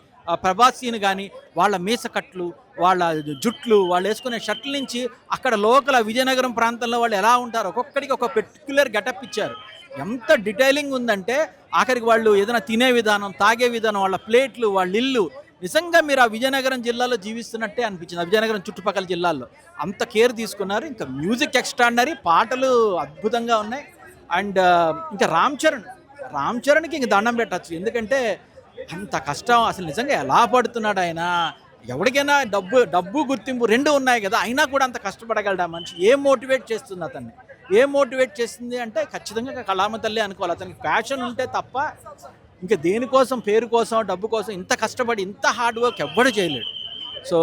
ప్రభాసీని కానీ వాళ్ళ మీసకట్లు, వాళ్ళ జుట్లు, వాళ్ళు వేసుకునే షర్ట్ల నుంచి అక్కడ లోకల్ విజయనగరం ప్రాంతంలో వాళ్ళు ఎలా ఉంటారు, ఒక్కొక్కడికి ఒక పర్టిక్యులర్ గెటప్ ఇచ్చారు. ఎంత డీటెయిలింగ్ ఉందంటే ఆఖరికి వాళ్ళు ఏదైనా తినే విధానం, తాగే విధానం, వాళ్ళ ప్లేట్లు, వాళ్ళ ఇల్లు, నిజంగా మీరు ఆ విజయనగరం జిల్లాలో జీవిస్తున్నట్టే అనిపించింది. ఆ విజయనగరం చుట్టుపక్కల జిల్లాల్లో అంత కేర్ తీసుకున్నారు. ఇంకా మ్యూజిక్ ఎక్స్ట్రాడినరీ, పాటలు అద్భుతంగా ఉన్నాయి. అండ్ ఇంకా రామ్ చరణ్కి ఇంక దండం పెట్టచ్చు. ఎందుకంటే అంత కష్టం అసలు నిజంగా ఎలా పడుతున్నాడు ఆయన. ఎవరికైనా డబ్బు గుర్తింపు రెండు ఉన్నాయి కదా, అయినా కూడా అంత కష్టపడగలడా మనిషి. ఏం మోటివేట్ చేస్తుంది అతన్ని, ఏం మోటివేట్ చేస్తుంది అంటే ఖచ్చితంగా కళామ తల్లి అనుకోవాలి. అతనికి ప్యాషన్ ఉంటే తప్ప ఇంకా దేనికోసం, పేరు కోసం, డబ్బు కోసం ఇంత కష్టపడి ఇంత హార్డ్ వర్క్ ఎవ్వడు చేయలేడు. సో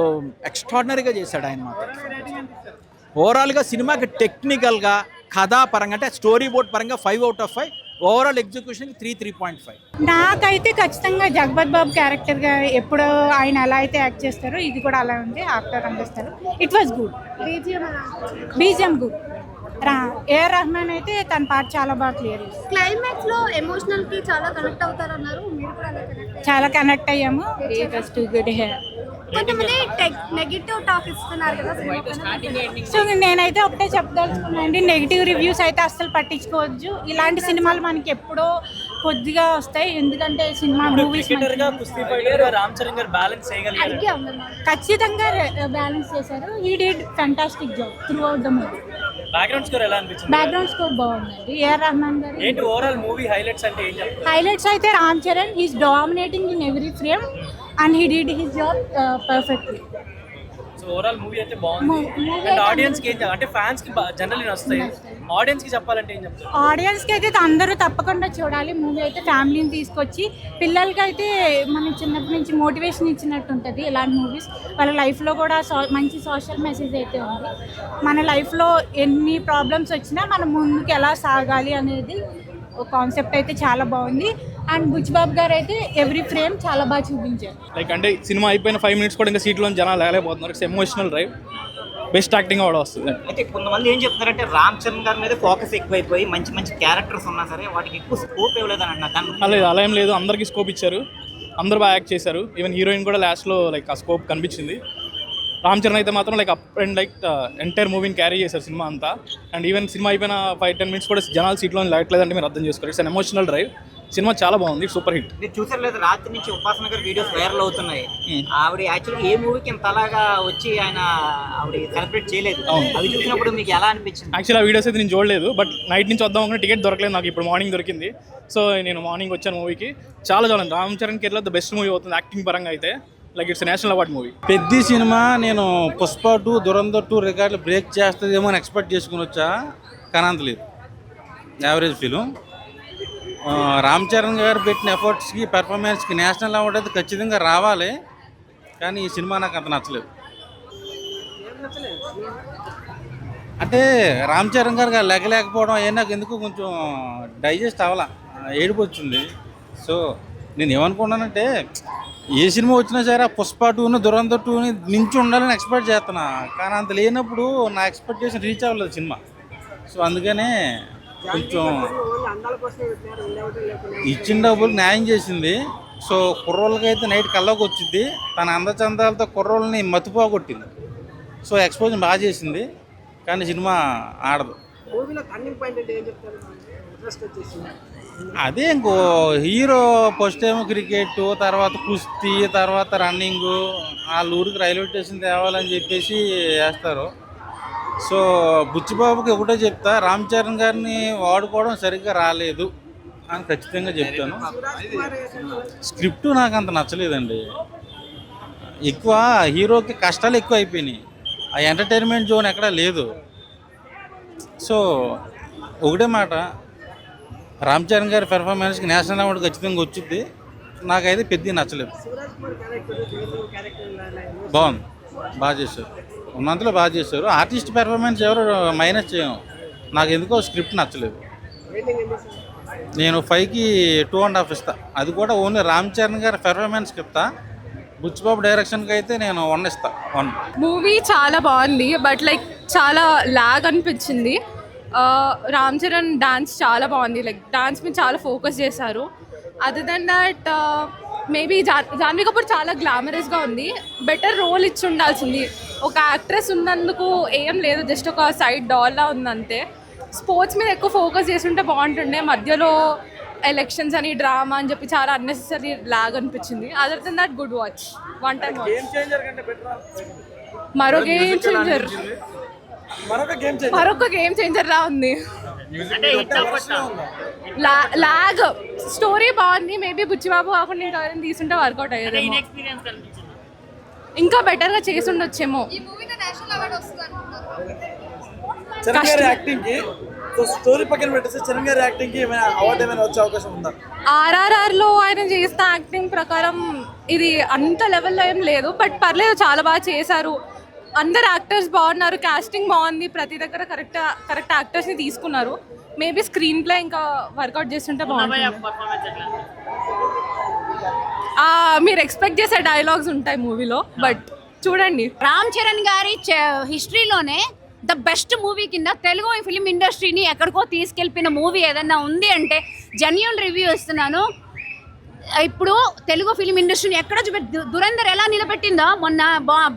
ఎక్స్ట్రాడినరీగా చేశాడు ఆయన మాత్రం. ఓవరాల్గా సినిమాకి టెక్నికల్గా, కథాపరంగా, అంటే స్టోరీ బోర్డ్ పరంగా 5 out of 5, ఓవరాల్ ఎగ్జిక్యూషన్ 3.5. నాకైతే ఖచ్చితంగా జగపతి బాబు క్యారెక్టర్గా ఎప్పుడు ఆయన ఎలా అయితే యాక్ట్ చేస్తారో ఇది కూడా అలా ఉంది. యాక్టర్ అందిస్తారు. It was good. BGM good. AR Rahman అయితే తన పాట చాలా బాగా క్లియర్ చేస్తారు. క్లైమాక్స్ లో ఎమోషనల్ కి చాలా కనెక్ట్ అవుతారన్నారు, మీరు కూడా చాలా కనెక్ట్ అయ్యాము. It was to good. కొంతమంది నెగిటివ్ టాక్ ఇస్తున్నారు కదా. సో నేనైతే ఒకటే చెప్పదలుచుకున్నానండి, నెగిటివ్ రివ్యూస్ అయితే అస్సలు పట్టించుకోవచ్చు. ఇలాంటి సినిమాలు మనకి ఎప్పుడో కొద్దిగా వస్తాయి. ఎందుకంటే సినిమా మూవీస్ ఖచ్చితంగా బ్యాలెన్స్ చేశారు. He did fantastic job through out the movie. Background score బాగుందండి. ఏఆర్ రెహమాన్ గారు. హైలైట్స్ అయితే Ram Charan is dominating in every frame and he did his job perfectly. So overall movie అయితే బాగుంది. అండ్ ఆడియన్స్ కి అంటే fans కి జనరల్లీ వస్తాయి. ఆడియన్స్ కి చెప్పాలంటే ఏం చెప్తారు? ఆడియన్స్ కి అయితే అందరూ తప్పకుండా చూడాలి మూవీ. అయితే ఫ్యామిలీని తీసుకొచ్చి పిల్లలకి అయితే మనం చిన్నప్పటి నుంచి మోటివేషన్ ఇచ్చినట్టు ఉంటుంది ఇలాంటి మూవీస్. వాళ్ళ లైఫ్లో కూడా మంచి సోషల్ మెసేజ్ అయితే ఉంది. మన లైఫ్లో ఎన్ని ప్రాబ్లమ్స్ వచ్చినా మనం ముందుకు ఎలా సాగాలి అనేది కాన్సెప్ట్ అయితే చాలా బాగుంది. అండ్ బుచ్చిబాబు గారు అయితే ఎవ్రీ ఫ్రేమ్ చాలా బాగా చూపించారు. లైక్ అంటే సినిమా అయిపోయిన 5 minutes కూడా ఇంకా సీట్లో జనాలు లేకపోతున్నారు. It's emotional drive. Best acting కూడా వస్తుంది. అయితే కొంతమంది ఏం చెప్తున్నారంటే రామ్ చరణ్ గారి మీద ఫోకస్ ఎక్కువైపోయి మంచి మంచి క్యారెక్టర్స్ ఉన్నా సరే వాటికి ఎక్కువ స్కోప్ ఇవ్వలేదని అన్నారు. లేదు, అలా ఏం లేదు. అందరికీ స్కోప్ ఇచ్చారు, అందరూ బాగా యాక్ట్ చేశారు. ఈవెన్ హీరోయిన్ కూడా లాస్ట్లో లైక్ ఆ స్కోప్ కనిపించింది. రామ్ చరణ్ అయితే మాత్రం like up and like entire మూవీని క్యారీ చేశారు సినిమా అంతా. అండ్ ఈవెన్ సినిమా అయిపోయిన 5-10 minutes కూడా జనాలు సీట్లో లేట్లేదంటే మీరు అర్థం చేసుకోవాలి. It's an emotional drive. Cinema చాలా బాగుంది, సూపర్ హిట్. మీరు చూసారు లేదు, రాత్రి నుంచి ఉపాసన గారి వీడియోస్ వైరల్ అవుతున్నాయి. ఆవిడ యాక్చువల్గా ఏ మూవీకి ఇంత అలాగా వచ్చి ఆయన ఆవిడ సెలబ్రేట్ చేయలేదు. అవి చూసినప్పుడు మీకు ఎలా అనిపించింది? యాక్చువల్ ఆ వీడియోస్ అయితే నేను చూడలేదు, బట్ నైట్ నుంచి వద్దాం అనుకున్న టికెట్ దొరకలేదు నాకు. ఇప్పుడు మార్నింగ్ దొరికింది. సో నేను మార్నింగ్ వచ్చాను మూవీకి. చాలా చూడండి, Ram Charan Kerala the best movie అవుతుంది యాక్టింగ్ పరంగా అయితే. Like it's national award movie. పెద్ద సినిమా నేను పుష్ప 2, దురంధర్ 2 రికార్డులు బ్రేక్ చేస్తుందేమో అని ఎక్స్పెక్ట్ చేసుకుని వచ్చా, కానీ అంత లేదు. Average film. రామ్ చరణ్ గారు పెట్టిన ఎఫర్ట్స్కి, పెర్ఫార్మెన్స్కి నేషనల్ అవార్డు అయితే ఖచ్చితంగా రావాలి, కానీ ఈ సినిమా నాకు అంత నచ్చలేదు. అంటే రామ్ చరణ్ గారు లేకపోవడం నాకు ఎందుకు కొంచెం డైజెస్ట్ అవ్వాల, ఏడుపు వచ్చింది. సో నేను ఏమనుకున్నానంటే ఏ సినిమా వచ్చినా సరే ఆ పుష్ప 2, దురంధర్ 2 నుంచి ఉండాలని ఎక్స్పెక్ట్ చేస్తున్నా, కానీ అంత లేనప్పుడు నా ఎక్స్పెక్టేషన్ రీచ్ అవ్వలేదు సినిమా. సో అందుకనే కొంచెం ఇచ్చిన డబ్బులు న్యాయం చేసింది. సో కుర్రోళ్ళకైతే నైట్ కల్లోకి వచ్చింది, తన అందచందాలతో కుర్రోళ్ళని మతిపోగొట్టింది. సో ఎక్స్పోజర్ బాగా చేసింది, కానీ సినిమా ఆడదు. అదే ఇంకో హీరో ఫస్ట్ ఏమో క్రికెట్, తర్వాత కుస్తీ, తర్వాత రన్నింగ్, వాళ్ళ ఊరికి రైల్వే స్టేషన్ తేవాలని చెప్పేసి వేస్తారు. సో బుచ్చిబాబుకి ఒకటే చెప్తా, రామ్ చరణ్ గారిని వాడుకోవడం సరిగ్గా రాలేదు అని ఖచ్చితంగా చెప్తాను. స్క్రిప్ట్ నాకు అంత నచ్చలేదండి. ఎక్కువ హీరోకి కష్టాలు ఎక్కువ అయిపోయినాయి, ఆ ఎంటర్టైన్మెంట్ జోన్ ఎక్కడా లేదు. సో ఒకటే మాట, రామ్ చరణ్ గారి పెర్ఫార్మెన్స్కి నేషనల్ అవార్డు ఖచ్చితంగా వచ్చింది. నాకైతే పెద్దగా నచ్చలేదు. బాగుంది, బాగా చేశారు, ఉన్నంతలో బాగా చేశారు. ఆర్టిస్ట్ పెర్ఫార్మెన్స్ ఎవరు మైనస్ చేయము. నాకు ఎందుకో స్క్రిప్ట్ నచ్చలేదు. నేను 5కి 2.5 ఇస్తా. అది కూడా ఓన్లీ రామ్ చరణ్ గారి పెర్ఫార్మెన్స్కి ఇస్తా. బుచ్చిబాబు డైరెక్షన్కి అయితే నేను 1 ఇస్తా. 1 మూవీ చాలా బాగుంది, బట్ లైక్ చాలా లాగ్ అనిపించింది. రామ్ చరణ్ డాన్స్ చాలా బాగుంది, లైక్ డాన్స్ మీద చాలా ఫోకస్ చేశారు. Other than that maybe Janhvi Kapoor చాలా గ్లామరస్గా ఉంది. బెటర్ రోల్ ఇచ్చి ఉండాల్సింది. ఒక యాక్ట్రెస్ ఉన్నందుకు ఏం లేదు, జస్ట్ ఒక సైడ్ డాల్లా ఉందంతే. స్పోర్ట్స్ మీద ఎక్కువ ఫోకస్ చేస్తుంటే బాగుంటుండే. మధ్యలో ఎలక్షన్స్ అని డ్రామా అని చెప్పి చాలా అన్నెసెసరీ లాగ్ అనిపించింది. Other than that good watch, 1 time watch. మరొక గేమ్ చేంజర్ లా ఉంది. లాగ్ స్టోరీ బాగుంది. మేబీ బుచ్చిబాబు కాకుండా ఇంకా ఎవరైనా తీసుంటే వర్కౌట్ అయ్యేది, ఇంకా బెటర్ గా చేసి ఉండొచ్చేమో. RRR లో ఆయన చేసిన యాక్టింగ్ ప్రకారం ఇది అంత లెవెల్లో ఏం లేదు, బట్ పర్లేదు, చాలా బాగా చేశారు. అందరు యాక్టర్స్ బాగున్నారు, కాస్టింగ్ బాగుంది, ప్రతి దగ్గర కరెక్ట్ యాక్టర్స్ని తీసుకున్నారు. మేబీ స్క్రీన్ ప్లే ఇంకా వర్కౌట్ చేస్తుంటే బాగుంటుంది. మీరు ఎక్స్పెక్ట్ చేసే డైలాగ్స్ ఉంటాయి మూవీలో, బట్ చూడండి. రామ్ చరణ్ గారి హిస్టరీలోనే ద బెస్ట్ మూవీ కింద తెలుగు ఫిలిం ఇండస్ట్రీని ఎక్కడికో తీసుకెళ్ళిపోయిన మూవీ ఏదన్నా ఉంది అంటే జెన్యూన్ రివ్యూ ఇస్తున్నాను. ఇప్పుడు తెలుగు ఫిలిం ఇండస్ట్రీని ఎక్కడ దురంధర్ ఎలా నిలబెట్టిందో మొన్న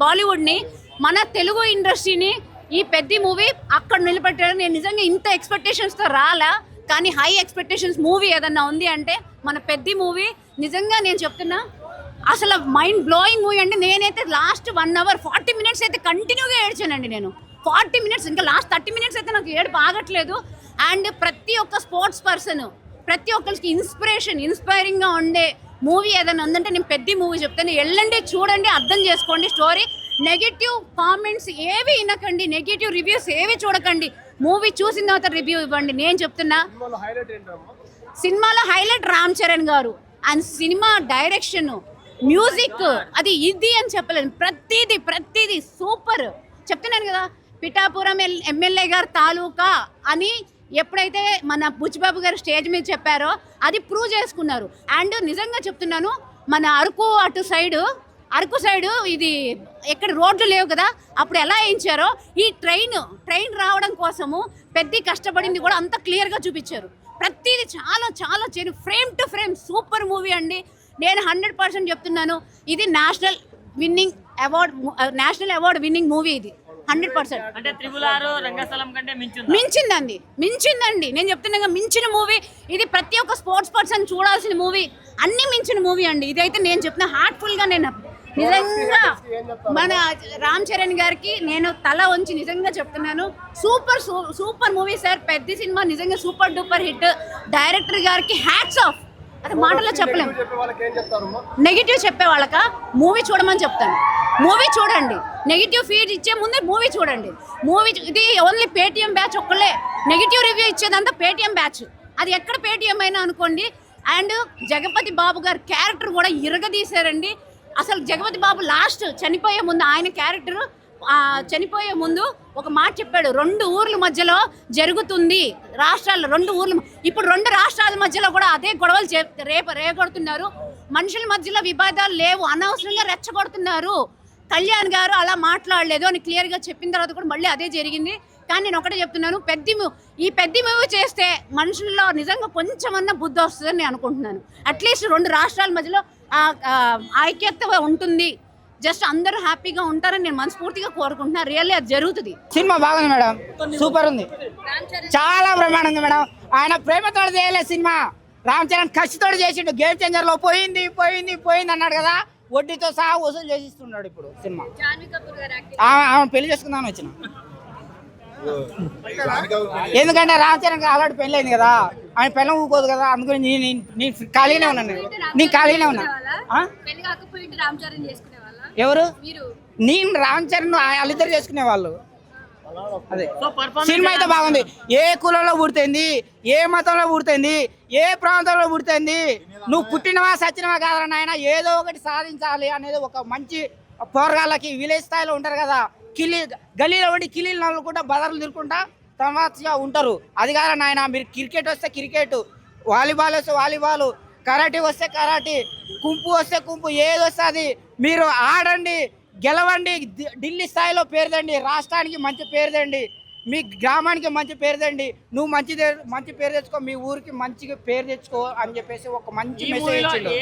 బాలీవుడ్ని, మన తెలుగు ఇండస్ట్రీని ఈ పెద్ద మూవీ అక్కడ నిలబెట్టాడు. నేను నిజంగా ఇంత ఎక్స్పెక్టేషన్స్తో రాలా, కానీ హై ఎక్స్పెక్టేషన్స్ మూవీ ఏదన్నా ఉంది అంటే మన పెద్ద మూవీ. నిజంగా నేను చెప్తున్నా, అసలు మైండ్ బ్లోయింగ్ మూవీ అండి. నేనైతే లాస్ట్ 1 hour 40 minutes అయితే కంటిన్యూగా ఏడ్చానండి. నేను 40 minutes, ఇంకా లాస్ట్ 30 minutes అయితే నాకు ఏడుపు ఆగట్లేదు. అండ్ ప్రతి ఒక్క స్పోర్ట్స్ పర్సన్, ప్రతి ఒక్కరికి ఇన్స్పైరింగ్గా ఉండే మూవీ ఏదైనా ఉందంటే నేను పెద్ద మూవీ చెప్తాను. వెళ్ళండి, చూడండి, అర్థం చేసుకోండి స్టోరీ. నెగిటివ్ కామెంట్స్ ఏవి వినకండి, నెగిటివ్ రివ్యూస్ ఏవి చూడకండి. మూవీ చూసిన తర్వాత రివ్యూ ఇవ్వండి. నేను చెప్తున్నా, సినిమాలో హైలైట్ రామ్ చరణ్ గారు. అండ్ సినిమా డైరెక్షన్, మ్యూజిక్, అది ఇది అని చెప్పలేదు. ప్రతిదీ సూపర్. చెప్తున్నాను కదా, పిఠాపురం ఎమ్మెల్యే గారు తాలూకా అని ఎప్పుడైతే మన బుచ్చిబాబు గారు స్టేజ్ మీద చెప్పారో అది ప్రూవ్ చేసుకున్నారు. అండ్ నిజంగా చెప్తున్నాను, మన అరకు సైడు ఇది ఎక్కడ రోడ్లు లేవు కదా, అప్పుడు ఎలా వేయించారో ఈ ట్రైన్ రావడం కోసము పెద్ద కష్టపడింది కూడా అంత క్లియర్గా చూపించారు. ప్రతిదీ చాలా చాలా frame to frame super movie అండి. నేను 100% చెప్తున్నాను, ఇది నేషనల్ అవార్డ్ విన్నింగ్ మూవీ. ఇది 100%. అంటే RRR రంగస్థలం కంటే మించిందండి. నేను చెప్తున్నా, మించిన మూవీ ఇది. ప్రతి ఒక్క స్పోర్ట్స్ పర్సన్ చూడాల్సిన మూవీ, అన్ని మించిన మూవీ అండి. ఇదైతే నేను చెప్తున్నా హార్ట్ఫుల్గా. నేను నిజంగా మన రామ్ చరణ్ గారికి నేను తల వంచి నిజంగా చెప్తున్నాను, సూపర్ మూవీ సార్. పెద్ద సినిమా నిజంగా సూపర్ డూపర్ హిట్. డైరెక్టర్ గారికి హ్యాట్స్ ఆఫ్. అది మాటల్లో చెప్పలేము. నెగిటివ్ చెప్పే వాళ్ళక మూవీ చూడమని చెప్తాను. మూవీ చూడండి, నెగిటివ్ ఫీడ్ ఇచ్చే ముందే మూవీ చూడండి. ఇది ఓన్లీ పేటిఎం బ్యాచ్ ఒక్కలే నెగిటివ్ రివ్యూ ఇచ్చేదంతా పేటిఎం బ్యాచ్. అది ఎక్కడ పేటిఎం అయినా అనుకోండి. అండ్ జగపతి బాబు గారి క్యారెక్టర్ కూడా ఇరగదీశారండి. అసలు జగపతి బాబు లాస్ట్ చనిపోయే ముందు, ఆయన క్యారెక్టర్ చనిపోయే ముందు ఒక మాట చెప్పాడు, 2 ఊర్ల మధ్యలో జరుగుతుంది, రాష్ట్రాలు 2 ఊర్లు. ఇప్పుడు 2 రాష్ట్రాల మధ్యలో కూడా అదే గొడవలు రేగొడుతున్నారు. మనుషుల మధ్యలో విభేదాలు లేవు, అనవసరంగా రెచ్చగొడుతున్నారు. కళ్యాణ్ గారు అలా మాట్లాడలేదు అని క్లియర్గా చెప్పిన తర్వాత కూడా మళ్ళీ అదే జరిగింది. కానీ నేను ఒకటే చెప్తున్నాను, ఈ పెద్ద మూవీ చేస్తే మనుషుల్లో నిజంగా కొంచెమన్నా బుద్ధి వస్తుందని నేను అనుకుంటున్నాను. అట్లీస్ట్ 2 రాష్ట్రాల మధ్యలో ఐక్యత ఉంటుంది. జస్ట్ అందరూ హ్యాపీగా ఉంటారని నేను మనస్ఫూర్తిగా కోరుకుంటున్నాను. రియల్లీ అది జరుగుతుంది. సినిమా బాగుంది మేడం, సూపర్ ఉంది, చాలా బ్రహ్మాండంగా మేడం. ఆయన ప్రేమతో చేయలే సినిమా, రామ్ చరణ్ కసితోడు చేసిండు. గేమ్ చేంజర్లో పోయింది పోయింది పోయింది అన్నాడు కదా, వడ్డీతో సహా వసూలు చేసిస్తున్నాడు ఇప్పుడు సినిమా. ఆమె పెళ్లి చేసుకుందామని వచ్చిన, ఎందుకంటే రామ్ చరణ్ ఆల్రెడీ పెళ్ళి అయింది కదా, ఆయన పెళ్ళం ఊకోదు కదా, అందుకని నేను ఖాళీనే ఉన్నాను. నేను ఖాళీనే ఉన్నా. ఎవరు? నేను రామ్ చరణ్ వాళ్ళిద్దరు చేసుకునే వాళ్ళు. అదే సినిమా అయితే బాగుంది. ఏ కులంలో పుడుతుంది, ఏ మతంలో పుడుతుంది, ఏ ప్రాంతంలో పుడుతుంది, నువ్వు పుట్టినవా సచ్చినవా కాదరా నాయన, ఏదో ఒకటి సాధించాలి అనేది ఒక మంచి పోరగాళ్ళకి విలేజ్ స్థాయిలో ఉంటారు కదా, గలీలో ఉండి కిలీలు నవ్వుకుంటా బదర్లు తిరుకుంటా తమాషగా ఉంటారు. అది కాదా నాయన, మీరు క్రికెట్ వస్తే క్రికెట్, వాలీబాల్ వస్తే వాలీబాల్, కరాటీ వస్తే కరాటీ, కుంపు వస్తే కుంపు, ఏది వస్తే అది మీరు ఆడండి, గెలవండి, ఢిల్లీ స్థాయిలో పేరుదండి, రాష్ట్రానికి మంచి పేరుదండి, మీ గ్రామానికి మంచి పేరుదండి, నువ్వు మంచి పేరు తెచ్చుకో, మీ ఊరికి మంచిగా పేరు తెచ్చుకో అని చెప్పేసి ఒక మంచి మెసేజ్ ఇచ్చిండు.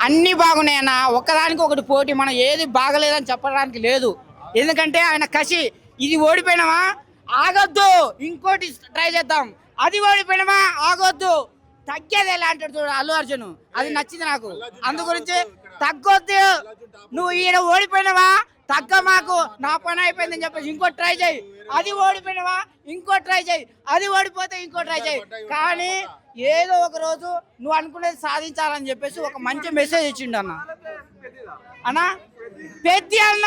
అన్ని బాగున్నాయన్న, ఒక్కదానికి ఒకటి పోటీ, మనం ఏది బాగలేదని చెప్పడానికి లేదు. ఎందుకంటే ఆయన కసి, ఇది ఓడిపోయినామా ఆగొద్దు, ఇంకోటి ట్రై చేద్దాం, అది ఓడిపోయినామా ఆగొద్దు, తగ్గేది ఎలా అంటాడు చూడు అల్లు అర్జున్, అది నచ్చింది నాకు. అందు గురించి తగ్గొద్దు, నువ్వు ఈయన ఓడిపోయినావా తగ్గ, మాకు నా పని అయిపోయిందని చెప్పేసి ఇంకో ట్రై చేయి, అది ఓడిపోయినావా ఇంకో ట్రై చేయి, అది ఓడిపోతే ఇంకో ట్రై చేయి, కానీ ఏదో ఒక రోజు నువ్వు అనుకునేది సాధించాలని చెప్పేసి ఒక మంచి మెసేజ్ ఇచ్చిండు అన్న పెద్ద అన్న.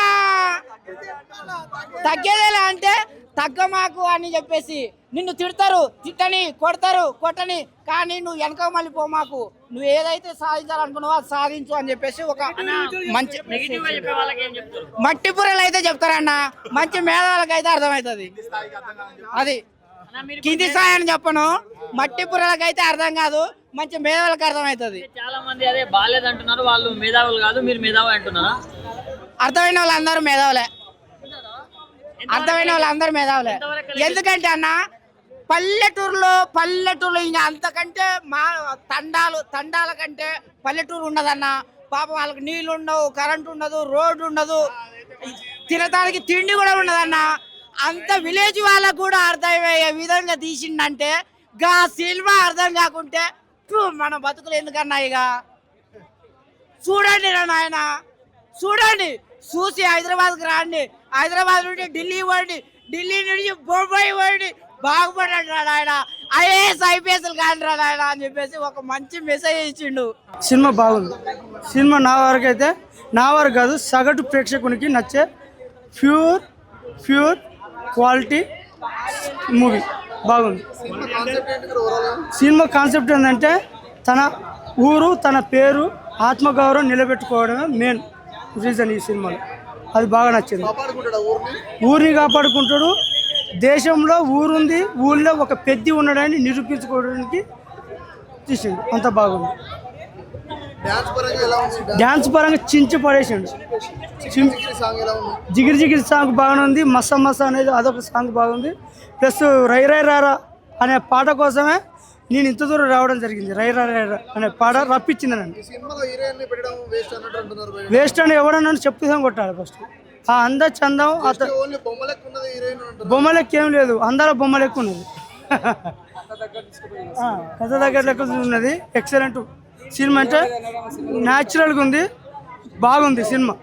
తగ్గేదేలా అంటే తగ్గ మాకు అని చెప్పేసి నిన్ను తిడతారు, తిట్టని కొట్టని, కానీ నువ్వు వెనక మళ్ళీ పో, మాకు నువ్వు ఏదైతే సాధించాలనుకున్నావో అది సాధించు అని చెప్పేసి ఒక మంచి మట్టి పుర్రలు అయితే చెప్తారన్న, మంచి మేధావులకు అయితే అర్థమవుతుంది. అది కింది స్థాయి అని చెప్పను, మట్టి పుర్రలకు అయితే అర్థం కాదు, మంచి మేధావులకు అర్థమవుతుంది. చాలా మంది అదే బాలేదు అంటున్నారు, వాళ్ళు మేధావులు కాదు, మీరు మేధావి అంటున్నారా? అర్థమైన వాళ్ళందరూ మేధావులే, అర్థమైన వాళ్ళందరూ మేధావులే. ఎందుకంటే అన్న పల్లెటూరులో ఇంకా అంతకంటే తండాల కంటే పల్లెటూరు ఉండదన్న. పాపం వాళ్ళకి నీళ్ళు ఉండవు, కరెంటు ఉండదు, రోడ్డు ఉండదు, తినడానికి తిండి కూడా ఉండదన్న. అంత విలేజ్ వాళ్ళకు కూడా అర్థమయ్యే విధంగా తీసిండంటే గా సినిమా అర్థం కాకుంటే మన బతుకులు ఎందుకన్నా. ఇక చూడండి రా నాయన, చూడండి, చూసి హైదరాబాద్కి రాండి, హైదరాబాద్ నుండి ఢిల్లీ పోండి, ఢిల్లీ నుంచి బొంబాయి పోండి, బాగుపడ్డాడు రా నాయన, ఐఏఎస్ ఐపీఎస్లు కాని రా నాయన అని చెప్పేసి ఒక మంచి మెసేజ్ ఇచ్చిండు. సినిమా బాగుంది. సినిమా నా వరకు అయితే, నా వరకు కాదు సగటు ప్రేక్షకునికి నచ్చే ప్యూర్ క్వాలిటీ మూవీ బాగుంది. సినిమా కాన్సెప్ట్ ఏంటంటే తన ఊరు, తన పేరు, ఆత్మగౌరవం నిలబెట్టుకోవడమే మెయిన్ రీజన్ ఈ సినిమాలో. అది బాగా నచ్చింది. ఊరిని కాపాడుకుంటాడు, దేశంలో ఊరుంది, ఊళ్ళో ఒక పెద్ద ఉన్నాడని నిరూపించుకోవడానికి తీసిండు. అంత బాగుంది. డ్యాన్స్ పరంగా చించి పడేసిండు. జిగిరి సాంగ్ బాగానే ఉంది. మస్స అనేది అదొక సాంగ్ బాగుంది. ప్లస్ రై రై రారా అనే పాట కోసమే నేను ఇంత దూరం రావడం జరిగింది. రై రై రా అనే పాట రప్పించింది నన్ను. వేస్ట్ అని ఎవడన్నా చెప్పుదాం కొట్టాలి ఫస్ట్. ఆ చందం బొమ్మలెక్క ఏం లేదు, అందరూ బొమ్మలెక్క ఉన్నది, కథ దగ్గర లెక్క ఉన్నది. ఎక్సలెంట్ సినిమా అంటే న్యాచురల్గా ఉంది, బాగుంది సినిమా.